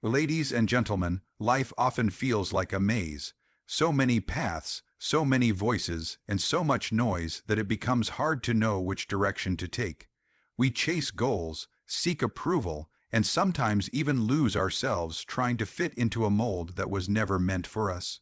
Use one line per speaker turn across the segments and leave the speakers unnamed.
Ladies and gentlemen, life often feels like a maze. So many paths, so many voices, and so much noise that it becomes hard to know which direction to take. We chase goals, seek approval, and sometimes even lose ourselves trying to fit into a mold that was never meant for us.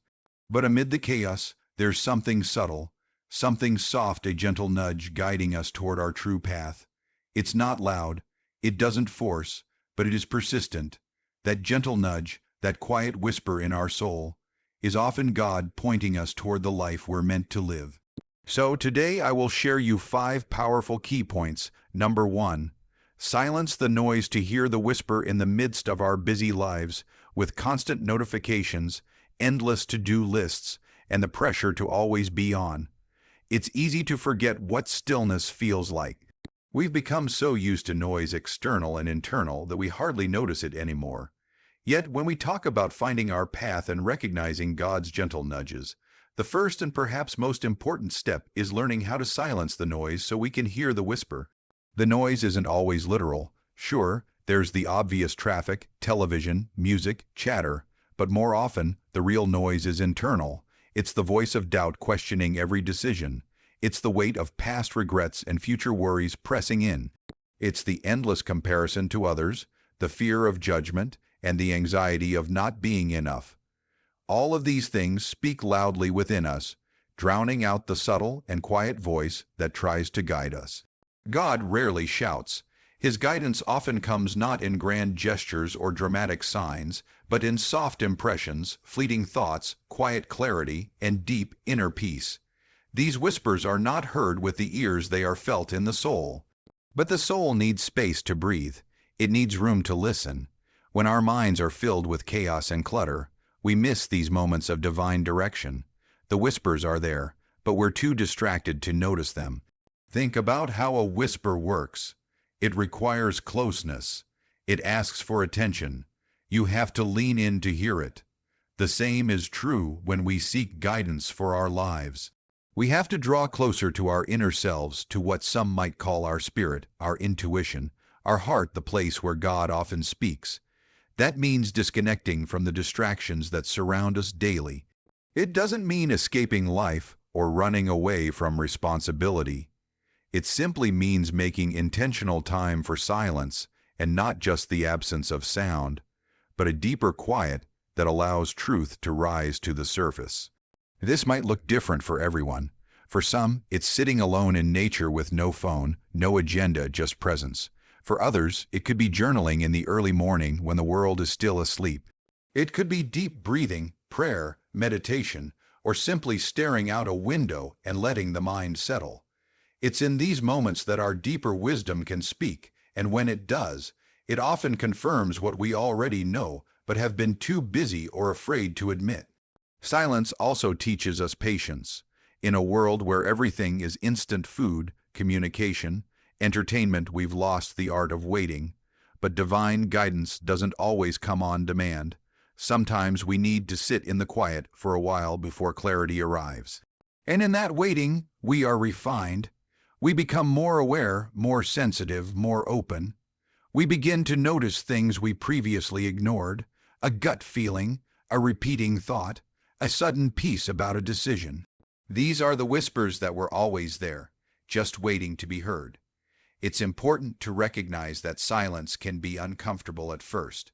But amid the chaos, there's something subtle, something soft, a gentle nudge guiding us toward our true path. It's not loud, it doesn't force, but it is persistent. That gentle nudge, that quiet whisper in our soul, is often God pointing us toward the life we're meant to live. So today I will share you 5 powerful key points. Number 1. Silence the noise to hear the whisper in the midst of our busy lives, with constant notifications, endless to-do lists, and the pressure to always be on. It's easy to forget what stillness feels like. We've become so used to noise, external and internal, that we hardly notice it anymore. Yet, when we talk about finding our path and recognizing God's gentle nudges, the first and perhaps most important step is learning how to silence the noise so we can hear the whisper. The noise isn't always literal. Sure, there's the obvious traffic, television, music, chatter, but more often, the real noise is internal. It's the voice of doubt questioning every decision. It's the weight of past regrets and future worries pressing in. It's the endless comparison to others, the fear of judgment, and the anxiety of not being enough. All of these things speak loudly within us, drowning out the subtle and quiet voice that tries to guide us. God rarely shouts. His guidance often comes not in grand gestures or dramatic signs, but in soft impressions, fleeting thoughts, quiet clarity, and deep inner peace. These whispers are not heard with the ears, they are felt in the soul. But the soul needs space to breathe. It needs room to listen. When our minds are filled with chaos and clutter, we miss these moments of divine direction. The whispers are there, but we're too distracted to notice them. Think about how a whisper works. It requires closeness. It asks for attention. You have to lean in to hear it. The same is true when we seek guidance for our lives. We have to draw closer to our inner selves, to what some might call our spirit, our intuition, our heart, the place where God often speaks. That means disconnecting from the distractions that surround us daily. It doesn't mean escaping life or running away from responsibility. It simply means making intentional time for silence, and not just the absence of sound, but a deeper quiet that allows truth to rise to the surface. This might look different for everyone. For some, it's sitting alone in nature with no phone, no agenda, just presence. For others, it could be journaling in the early morning when the world is still asleep. It could be deep breathing, prayer, meditation, or simply staring out a window and letting the mind settle. It's in these moments that our deeper wisdom can speak, and when it does, it often confirms what we already know but have been too busy or afraid to admit. Silence also teaches us patience. In a world where everything is instant food, communication, entertainment, we've lost the art of waiting. But divine guidance doesn't always come on demand. Sometimes we need to sit in the quiet for a while before clarity arrives. And in that waiting, we are refined. We become more aware, more sensitive, more open. We begin to notice things we previously ignored, a gut feeling, a repeating thought, a sudden peace about a decision. These are the whispers that were always there, just waiting to be heard. It's important to recognize that silence can be uncomfortable at first.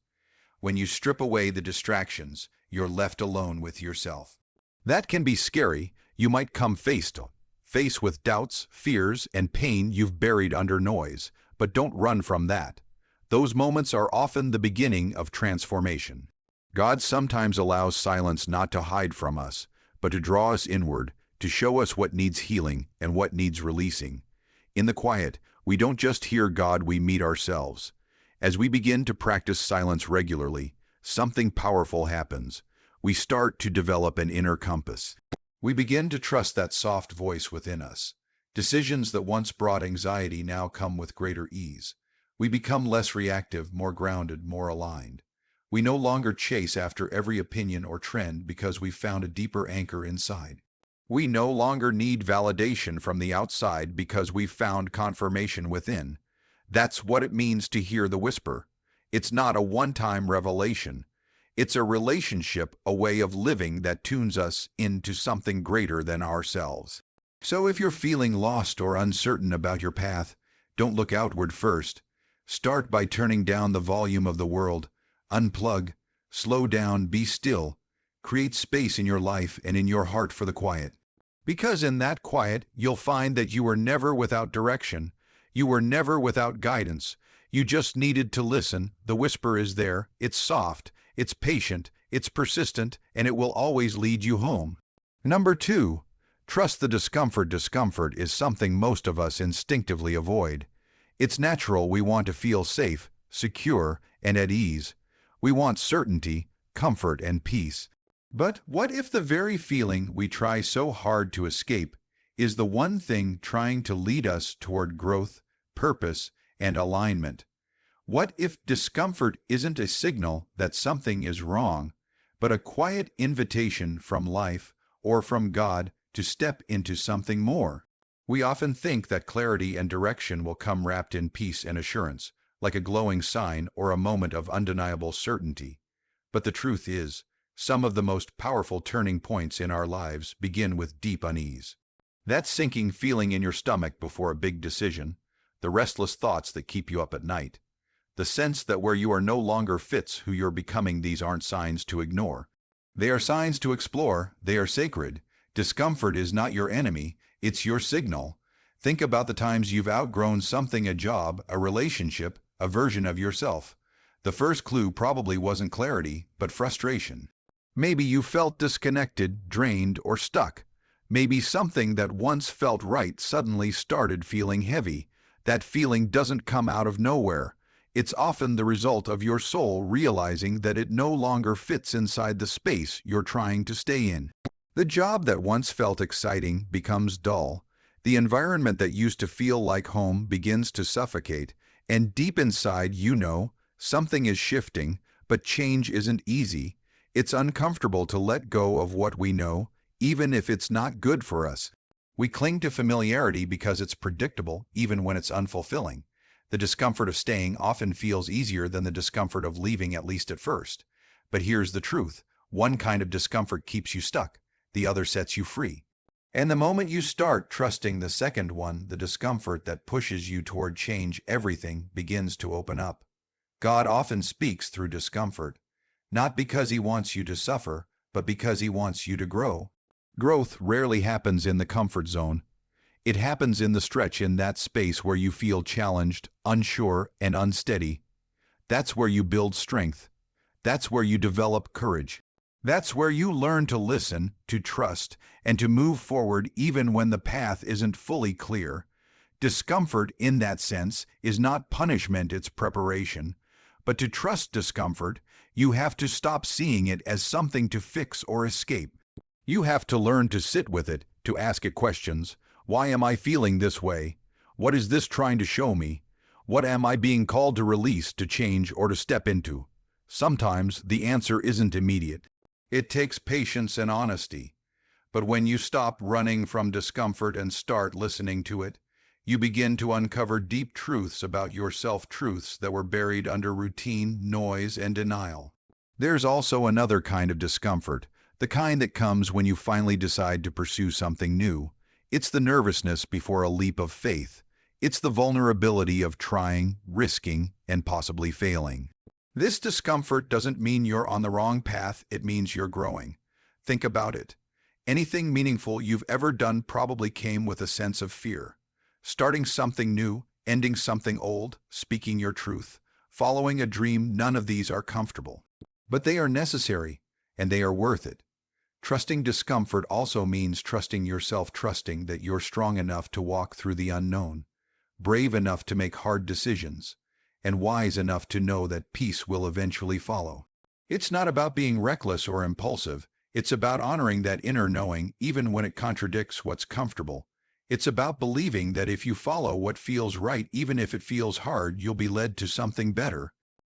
When you strip away the distractions, you're left alone with yourself. That can be scary. You might come face with doubts, fears, and pain you've buried under noise, but don't run from that. Those moments are often the beginning of transformation. God sometimes allows silence not to hide from us, but to draw us inward, to show us what needs healing and what needs releasing. In the quiet, we don't just hear God, we meet ourselves. As we begin to practice silence regularly, something powerful happens. We start to develop an inner compass. We begin to trust that soft voice within us. Decisions that once brought anxiety now come with greater ease. We become less reactive, more grounded, more aligned. We no longer chase after every opinion or trend because we've found a deeper anchor inside. We no longer need validation from the outside because we've found confirmation within. That's what it means to hear the whisper. It's not a one-time revelation. It's a relationship, a way of living that tunes us into something greater than ourselves. So if you're feeling lost or uncertain about your path, don't look outward first. Start by turning down the volume of the world. Unplug, slow down, be still. Create space in your life and in your heart for the quiet. Because in that quiet, you'll find that you were never without direction. You were never without guidance. You just needed to listen. The whisper is there. It's soft. It's patient. It's persistent. And it will always lead you home. Number 2. Trust the discomfort. Discomfort is something most of us instinctively avoid. It's natural. We want to feel safe, secure, and at ease. We want certainty, comfort, and peace. But what if the very feeling we try so hard to escape is the one thing trying to lead us toward growth, purpose, and alignment? What if discomfort isn't a signal that something is wrong, but a quiet invitation from life or from God to step into something more? We often think that clarity and direction will come wrapped in peace and assurance, like a glowing sign or a moment of undeniable certainty. But the truth is, some of the most powerful turning points in our lives begin with deep unease. That sinking feeling in your stomach before a big decision, the restless thoughts that keep you up at night, the sense that where you are no longer fits who you're becoming. These aren't signs to ignore. They are signs to explore. They are sacred. Discomfort is not your enemy, it's your signal. Think about the times you've outgrown something, a job, a relationship, a version of yourself. The first clue probably wasn't clarity, but frustration. Maybe you felt disconnected, drained, or stuck. Maybe something that once felt right suddenly started feeling heavy. That feeling doesn't come out of nowhere. It's often the result of your soul realizing that it no longer fits inside the space you're trying to stay in. The job that once felt exciting becomes dull. The environment that used to feel like home begins to suffocate. And deep inside, you know, something is shifting, but change isn't easy. It's uncomfortable to let go of what we know, even if it's not good for us. We cling to familiarity because it's predictable, even when it's unfulfilling. The discomfort of staying often feels easier than the discomfort of leaving, at least at first. But here's the truth. One kind of discomfort keeps you stuck. The other sets you free. And the moment you start trusting the second one, the discomfort that pushes you toward change, everything begins to open up. God often speaks through discomfort. Not because he wants you to suffer, but because he wants you to grow. Growth rarely happens in the comfort zone. It happens in the stretch, in that space where you feel challenged, unsure, and unsteady. That's where you build strength. That's where you develop courage. That's where you learn to listen, to trust, and to move forward even when the path isn't fully clear. Discomfort, in that sense, is not punishment, it's preparation. But to trust discomfort, you have to stop seeing it as something to fix or escape. You have to learn to sit with it, to ask it questions. Why am I feeling this way? What is this trying to show me? What am I being called to release, to change, or to step into? Sometimes the answer isn't immediate. It takes patience and honesty. But when you stop running from discomfort and start listening to it, you begin to uncover deep truths about yourself, truths that were buried under routine, noise, and denial. There's also another kind of discomfort, the kind that comes when you finally decide to pursue something new. It's the nervousness before a leap of faith. It's the vulnerability of trying, risking, and possibly failing. This discomfort doesn't mean you're on the wrong path, it means you're growing. Think about it. Anything meaningful you've ever done probably came with a sense of fear. Starting something new, ending something old, speaking your truth, following a dream, none of these are comfortable. But they are necessary, and they are worth it. Trusting discomfort also means trusting yourself, trusting that you're strong enough to walk through the unknown, brave enough to make hard decisions, and wise enough to know that peace will eventually follow. It's not about being reckless or impulsive. It's about honoring that inner knowing, even when it contradicts what's comfortable. It's about believing that if you follow what feels right, even if it feels hard, you'll be led to something better.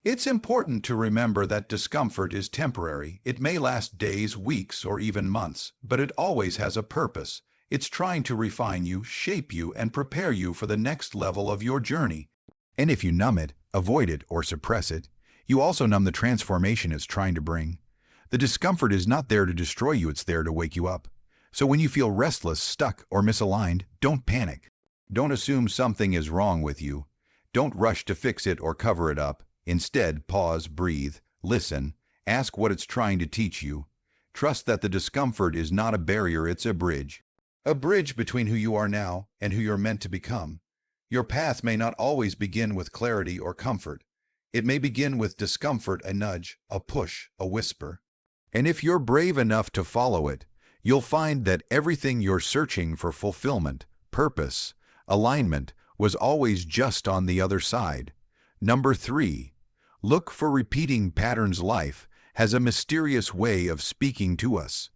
It's important to remember that discomfort is temporary. It may last days, weeks, or even months, but it always has a purpose. It's trying to refine you, shape you, and prepare you for the next level of your journey. And if you numb it, avoid it, or suppress it, You also numb the transformation it's trying to bring. The discomfort is not there to destroy you, it's there to wake you up. So when you feel restless, stuck, or misaligned, don't panic. Don't assume something is wrong with you. Don't rush to fix it or cover it up. Instead, pause, breathe, listen, ask what it's trying to teach you. Trust that the discomfort is not a barrier, it's a bridge. A bridge between who you are now and who you're meant to become. Your path may not always begin with clarity or comfort. It may begin with discomfort, a nudge, a push, a whisper. And if you're brave enough to follow it, you'll find that everything you're searching for, fulfillment, purpose, alignment, was always just on the other side. Number 3. Look for repeating patterns. Life has a mysterious way of speaking to us.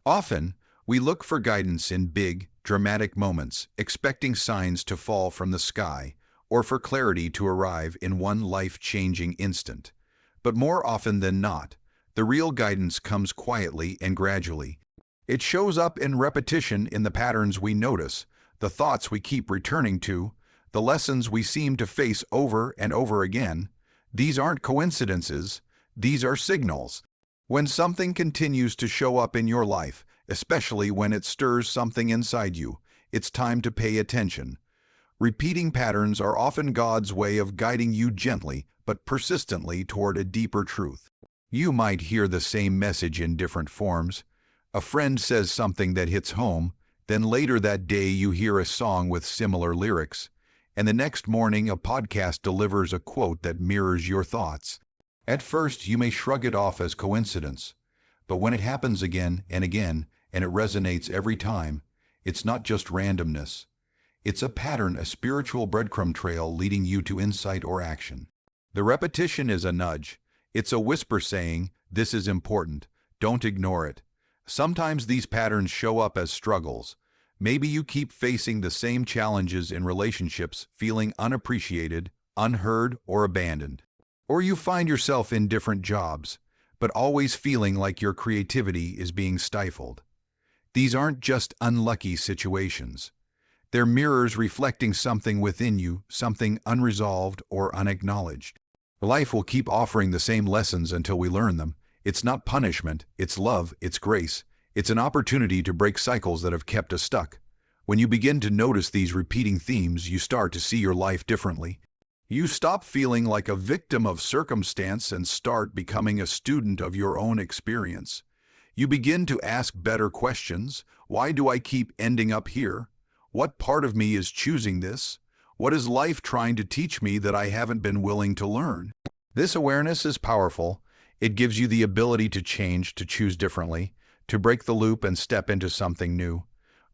Often, we look for guidance in big, dramatic moments, expecting signs to fall from the sky, or for clarity to arrive in one life-changing instant. But more often than not, the real guidance comes quietly and gradually. It shows up in repetition, in the patterns we notice, the thoughts we keep returning to, the lessons we seem to face over and over again. These aren't coincidences, these are signals. When something continues to show up in your life, especially when it stirs something inside you, it's time to pay attention. Repeating patterns are often God's way of guiding you gently but persistently toward a deeper truth. You might hear the same message in different forms. A friend says something that hits home, then later that day you hear a song with similar lyrics, and the next morning a podcast delivers a quote that mirrors your thoughts. At first you may shrug it off as coincidence, but when it happens again and again, and it resonates every time, it's not just randomness. It's a pattern, a spiritual breadcrumb trail leading you to insight or action. The repetition is a nudge. It's a whisper saying, "This is important, don't ignore it." Sometimes these patterns show up as struggles. Maybe you keep facing the same challenges in relationships, feeling unappreciated, unheard, or abandoned. Or you find yourself in different jobs, but always feeling like your creativity is being stifled. These aren't just unlucky situations. They're mirrors reflecting something within you, something unresolved or unacknowledged. Life will keep offering the same lessons until we learn them. It's not punishment, it's love, it's grace. It's an opportunity to break cycles that have kept us stuck. When you begin to notice these repeating themes, you start to see your life differently. You stop feeling like a victim of circumstance and start becoming a student of your own experience. You begin to ask better questions. Why do I keep ending up here? What part of me is choosing this? What is life trying to teach me that I haven't been willing to learn? This awareness is powerful. It gives you the ability to change, to choose differently, to break the loop and step into something new.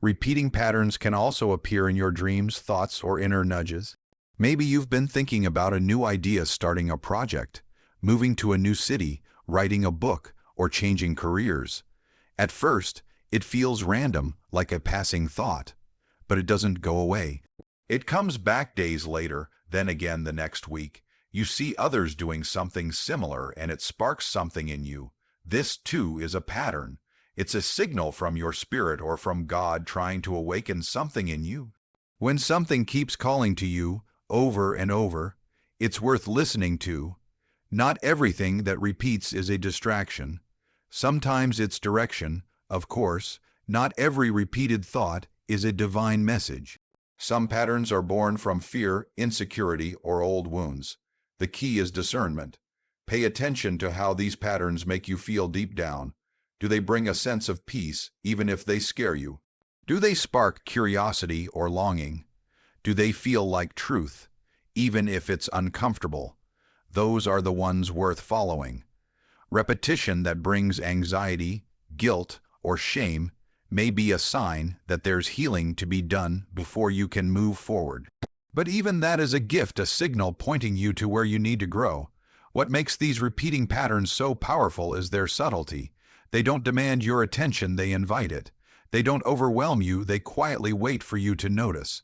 Repeating patterns can also appear in your dreams, thoughts, or inner nudges. Maybe you've been thinking about a new idea, starting a project, moving to a new city, writing a book, or changing careers. At first, it feels random, like a passing thought, but it doesn't go away. It comes back days later, then again the next week. You see others doing something similar and it sparks something in you. This too is a pattern. It's a signal from your spirit or from God trying to awaken something in you. When something keeps calling to you over and over, it's worth listening to. Not everything that repeats is a distraction. Sometimes it's direction, of course. Not every repeated thought is a divine message. Some patterns are born from fear, insecurity, or old wounds. The key is discernment. Pay attention to how these patterns make you feel deep down. Do they bring a sense of peace, even if they scare you? Do they spark curiosity or longing? Do they feel like truth, even if it's uncomfortable? Those are the ones worth following. Repetition that brings anxiety, guilt, or shame may be a sign that there's healing to be done before you can move forward. But even that is a gift, a signal pointing you to where you need to grow. What makes these repeating patterns so powerful is their subtlety. They don't demand your attention, they invite it. They don't overwhelm you, they quietly wait for you to notice.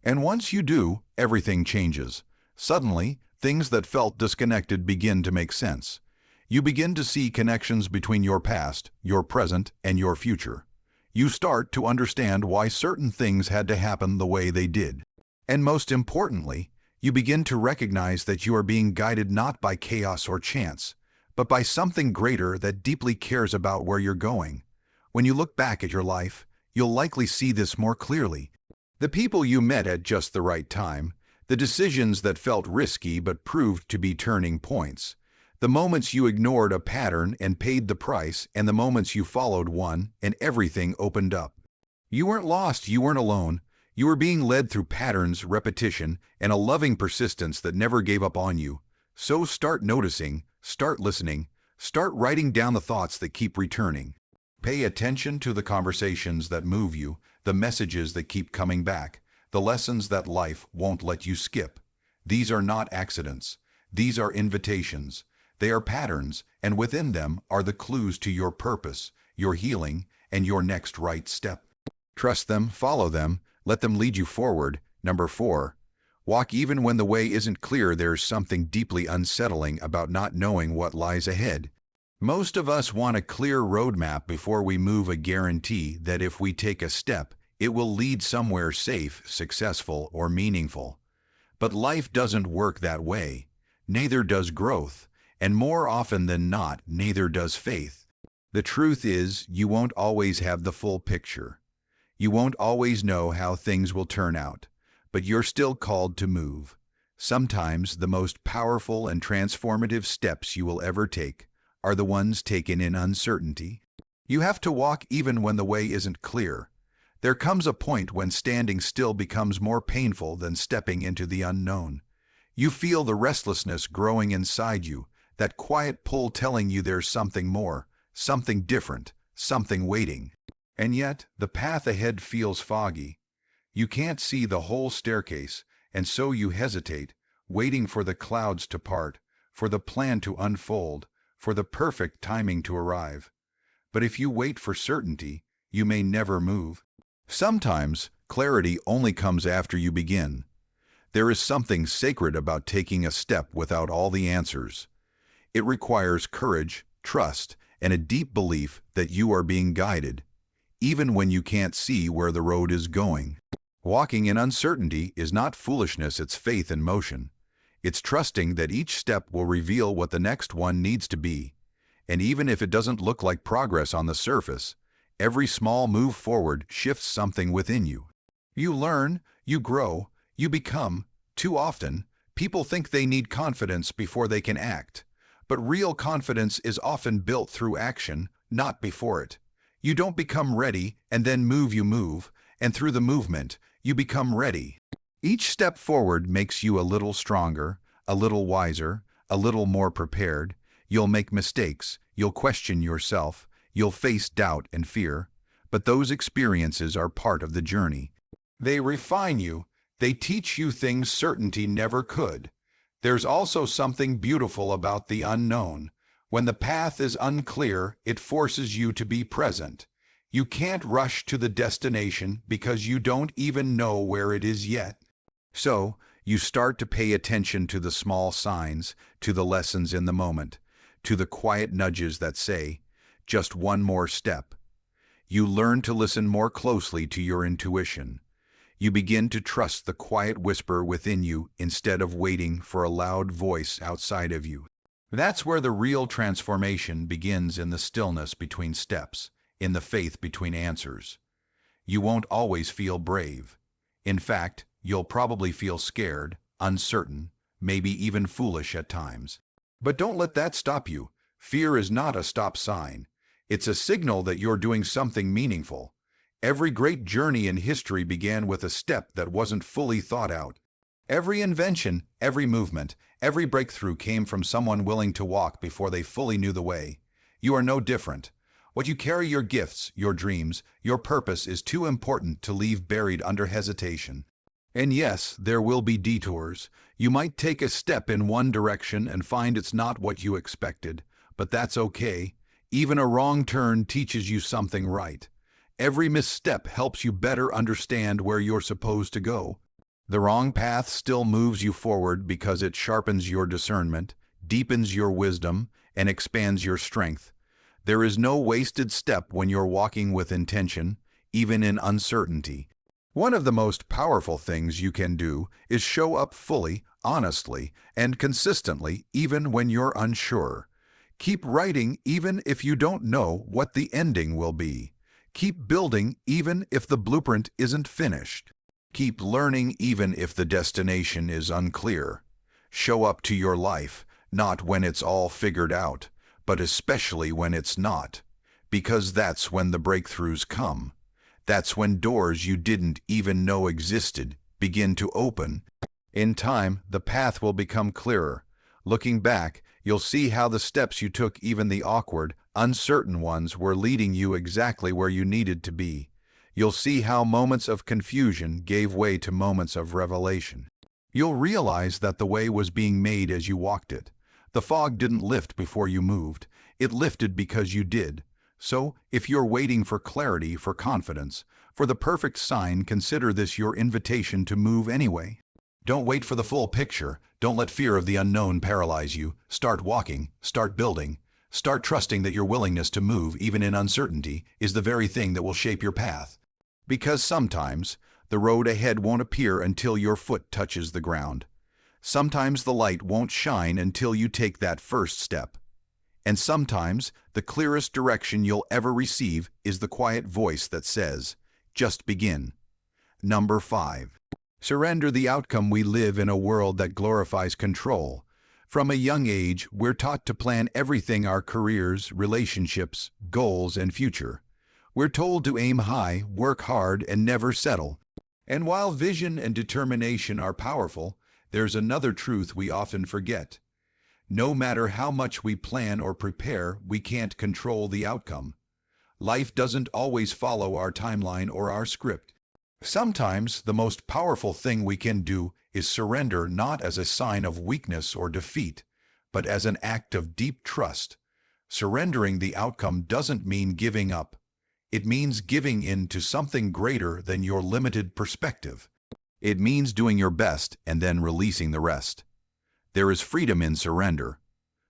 And once you do, everything changes. Suddenly, things that felt disconnected begin to make sense. You begin to see connections between your past, your present, and your future. You start to understand why certain things had to happen the way they did. And most importantly, You begin to recognize that you are being guided not by chaos or chance, but by something greater that deeply cares about where you're going. When you look back at your life, you'll likely see this more clearly. The people you met at just the right time, the decisions that felt risky but proved to be turning points, the moments you ignored a pattern and paid the price, and the moments you followed one and everything opened up. You weren't lost, you weren't alone. You were being led through patterns, repetition, and a loving persistence that never gave up on you. So start noticing, start listening, start writing down the thoughts that keep returning. Pay attention to the conversations that move you, the messages that keep coming back, the lessons that life won't let you skip. These are not accidents. These are invitations. They are patterns, and within them are the clues to your purpose, your healing, and your next right step. Trust them, follow them, let them lead you forward. Number 4. Walk even when the way isn't clear. There's something deeply unsettling about not knowing what lies ahead. Most of us want a clear roadmap before we move, a guarantee that if we take a step, it will lead somewhere safe, successful, or meaningful. But life doesn't work that way. Neither does growth, and more often than not, neither does faith. The truth is, you won't always have the full picture. You won't always know how things will turn out, but you're still called to move. Sometimes the most powerful and transformative steps you will ever take are the ones taken in uncertainty. You have to walk even when the way isn't clear. There comes a point when standing still becomes more painful than stepping into the unknown. You feel the restlessness growing inside you, that quiet pull telling you there's something more, something different, something waiting. And yet, the path ahead feels foggy. You can't see the whole staircase, and so you hesitate, waiting for the clouds to part, for the plan to unfold, for the perfect timing to arrive. But if you wait for certainty, you may never move. Sometimes, clarity only comes after you begin. There is something sacred about taking a step without all the answers. It requires courage, trust, and a deep belief that you are being guided, even when you can't see where the road is going. Walking in uncertainty is not foolishness, it's faith in motion. It's trusting that each step will reveal what the next one needs to be. And even if it doesn't look like progress on the surface, every small move forward shifts something within you. You learn, you grow, you become. Too often, people think they need confidence before they can act. But real confidence is often built through action, not before it. You don't become ready and then move, you move, and through the movement, you become ready. Each step forward makes you a little stronger, a little wiser, a little more prepared. You'll make mistakes, you'll question yourself, you'll face doubt and fear, but those experiences are part of the journey. They refine you, they teach you things certainty never could. There's also something beautiful about the unknown. When the path is unclear, it forces you to be present. You can't rush to the destination because you don't even know where it is yet. So, you start to pay attention to the small signs, to the lessons in the moment, to the quiet nudges that say, just one more step. You learn to listen more closely to your intuition. You begin to trust the quiet whisper within you instead of waiting for a loud voice outside of you. That's where the real transformation begins, in the stillness between steps, in the faith between answers. You won't always feel brave. In fact, you'll probably feel scared, uncertain, maybe even foolish at times. But don't let that stop you. Fear is not a stop sign. It's a signal that you're doing something meaningful. Every great journey in history began with a step that wasn't fully thought out. Every invention, every movement, every breakthrough came from someone willing to walk before they fully knew the way. You are no different. What you carry, your gifts, your dreams, your purpose, is too important to leave buried under hesitation. And yes, there will be detours. You might take a step in one direction and find it's not what you expected, but that's okay. Even a wrong turn teaches you something right. Every misstep helps you better understand where you're supposed to go. The wrong path still moves you forward because it sharpens your discernment, deepens your wisdom, and expands your strength. There is no wasted step when you're walking with intention, even in uncertainty. One of the most powerful things you can do is show up fully, honestly, and consistently even when you're unsure. Keep writing even if you don't know what the ending will be. Keep building even if the blueprint isn't finished. Keep learning even if the destination is unclear. Show up to your life, not when it's all figured out, but especially when it's not. Because that's when the breakthroughs come. That's when doors you didn't even know existed begin to open. In time, the path will become clearer. Looking back, you'll see how the steps you took, even the awkward, uncertain ones, were leading you exactly where you needed to be. You'll see how moments of confusion gave way to moments of revelation. You'll realize that the way was being made as you walked it. The fog didn't lift before you moved. It lifted because you did. So, if you're waiting for clarity, for confidence, for the perfect sign, consider this your invitation to move anyway. Don't wait for the full picture. Don't let fear of the unknown paralyze you. Start walking, start building, start trusting that your willingness to move, even in uncertainty, is the very thing that will shape your path. Because sometimes, the road ahead won't appear until your foot touches the ground. Sometimes the light won't shine until you take that first step. And sometimes, the clearest direction you'll ever receive is the quiet voice that says, "Just begin." Number 5. Surrender the outcome. We live in a world that glorifies control. From a young age, we're taught to plan everything: our careers, relationships, goals, and future. We're told to aim high, work hard, and never settle. And while vision and determination are powerful, there's another truth we often forget. No matter how much we plan or prepare, we can't control the outcome. Life doesn't always follow our timeline or our script. Sometimes the most powerful thing we can do is surrender, not as a sign of weakness or defeat, but as an act of deep trust. Surrendering the outcome doesn't mean giving up. It means giving in to something greater than your limited perspective. It means doing your best and then releasing the rest. There is freedom in surrender.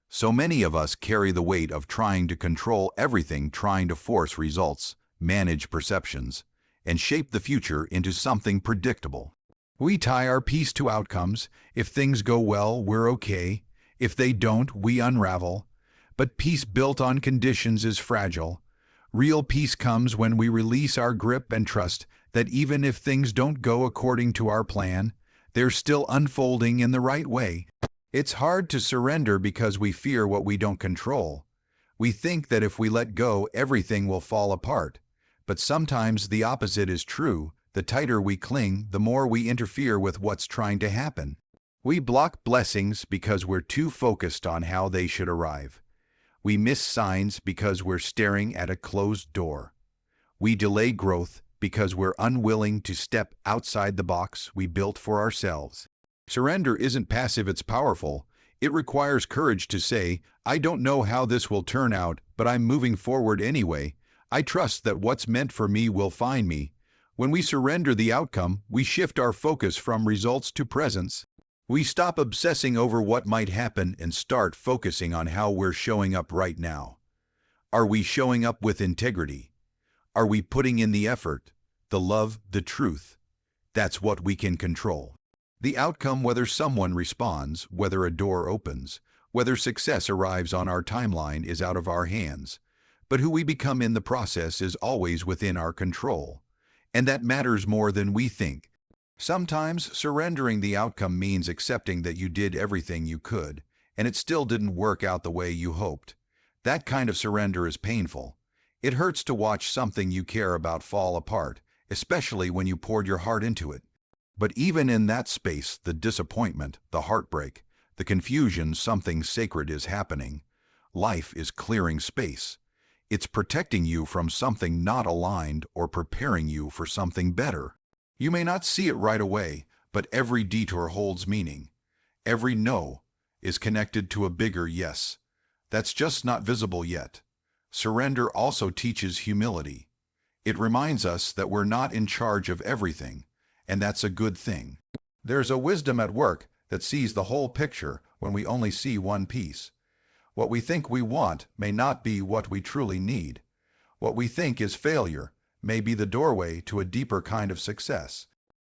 So many of us carry the weight of trying to control everything, trying to force results, manage perceptions, and shape the future into something predictable. We tie our peace to outcomes. If things go well, we're okay. If they don't, we unravel. But peace built on conditions is fragile. Real peace comes when we release our grip and trust that even if things don't go according to our plan, they're still unfolding in the right way. It's hard to surrender because we fear what we don't control. We think that if we let go, everything will fall apart. But sometimes the opposite is true. The tighter we cling, the more we interfere with what's trying to happen. We block blessings because we're too focused on how they should arrive. We miss signs because we're staring at a closed door. We delay growth because we're unwilling to step outside the box we built for ourselves. Surrender isn't passive, it's powerful. It requires courage to say, "I don't know how this will turn out, but I'm moving forward anyway. I trust that what's meant for me will find me." When we surrender the outcome, we shift our focus from results to presence. We stop obsessing over what might happen and start focusing on how we're showing up right now. Are we showing up with integrity? Are we putting in the effort, the love, the truth? That's what we can control. The outcome, whether someone responds, whether a door opens, whether success arrives on our timeline, is out of our hands. But who we become in the process is always within our control. And that matters more than we think. Sometimes surrendering the outcome means accepting that you did everything you could, and it still didn't work out the way you hoped. That kind of surrender is painful. It hurts to watch something you care about fall apart, especially when you poured your heart into it. But even in that space, the disappointment, the heartbreak, the confusion, something sacred is happening. Life is clearing space. It's protecting you from something not aligned or preparing you for something better. You may not see it right away, but every detour holds meaning. Every no is connected to a bigger yes. That's just not visible yet. Surrender also teaches humility. It reminds us that we're not in charge of everything, and that's a good thing. There's a wisdom at work that sees the whole picture when we only see one piece. What we think we want may not be what we truly need. What we think is failure may be the doorway to a deeper kind of success.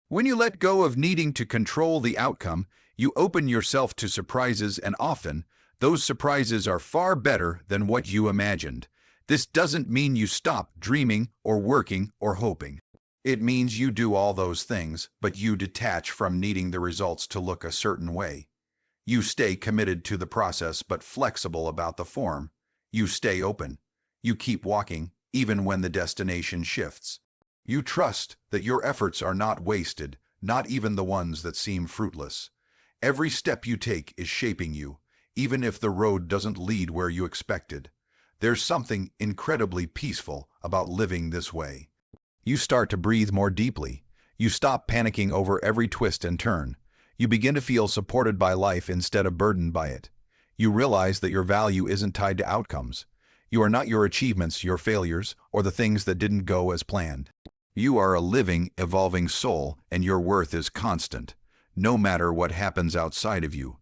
When you let go of needing to control the outcome, you open yourself to surprises, and often, those surprises are far better than what you imagined. This doesn't mean you stop dreaming or working or hoping. It means you do all those things, but you detach from needing the results to look a certain way. You stay committed to the process but flexible about the form. You stay open. You keep walking, even when the destination shifts. You trust that your efforts are not wasted, not even the ones that seem fruitless. Every step you take is shaping you, even if the road doesn't lead where you expected. There's something incredibly peaceful about living this way. You start to breathe more deeply. You stop panicking over every twist and turn. You begin to feel supported by life instead of burdened by it. You realize that your value isn't tied to outcomes. You are not your achievements, your failures, or the things that didn't go as planned. You are a living, evolving soul, and your worth is constant, no matter what happens outside of you.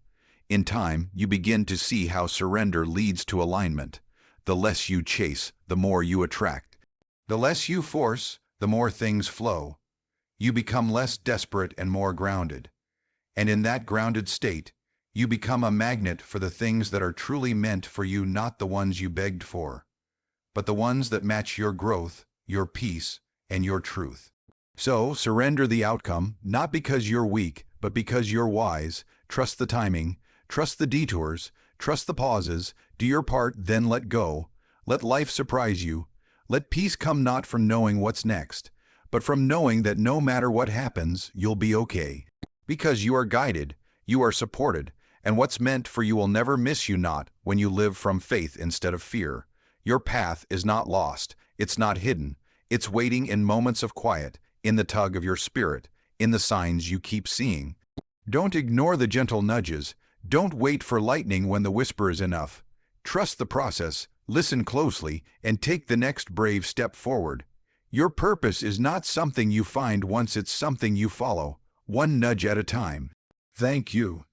In time, you begin to see how surrender leads to alignment. The less you chase, the more you attract. The less you force, the more things flow. You become less desperate and more grounded. And in that grounded state, you become a magnet for the things that are truly meant for you, not the ones you begged for, but the ones that match your growth, your peace, and your truth. So, surrender the outcome, not because you're weak, but because you're wise. Trust the timing, trust the detours, trust the pauses, do your part, then let go. Let life surprise you. Let peace come not from knowing what's next, but from knowing that no matter what happens, you'll be okay. Because you are guided, you are supported, and what's meant for you will never miss you, not when you live from faith instead of fear. Your path is not lost, it's not hidden. It's waiting in moments of quiet, in the tug of your spirit, in the signs you keep seeing. Don't ignore the gentle nudges. Don't wait for lightning when the whisper is enough. Trust the process, listen closely, and take the next brave step forward. Your purpose is not something you find once, it's something you follow, one nudge at a time. Thank you.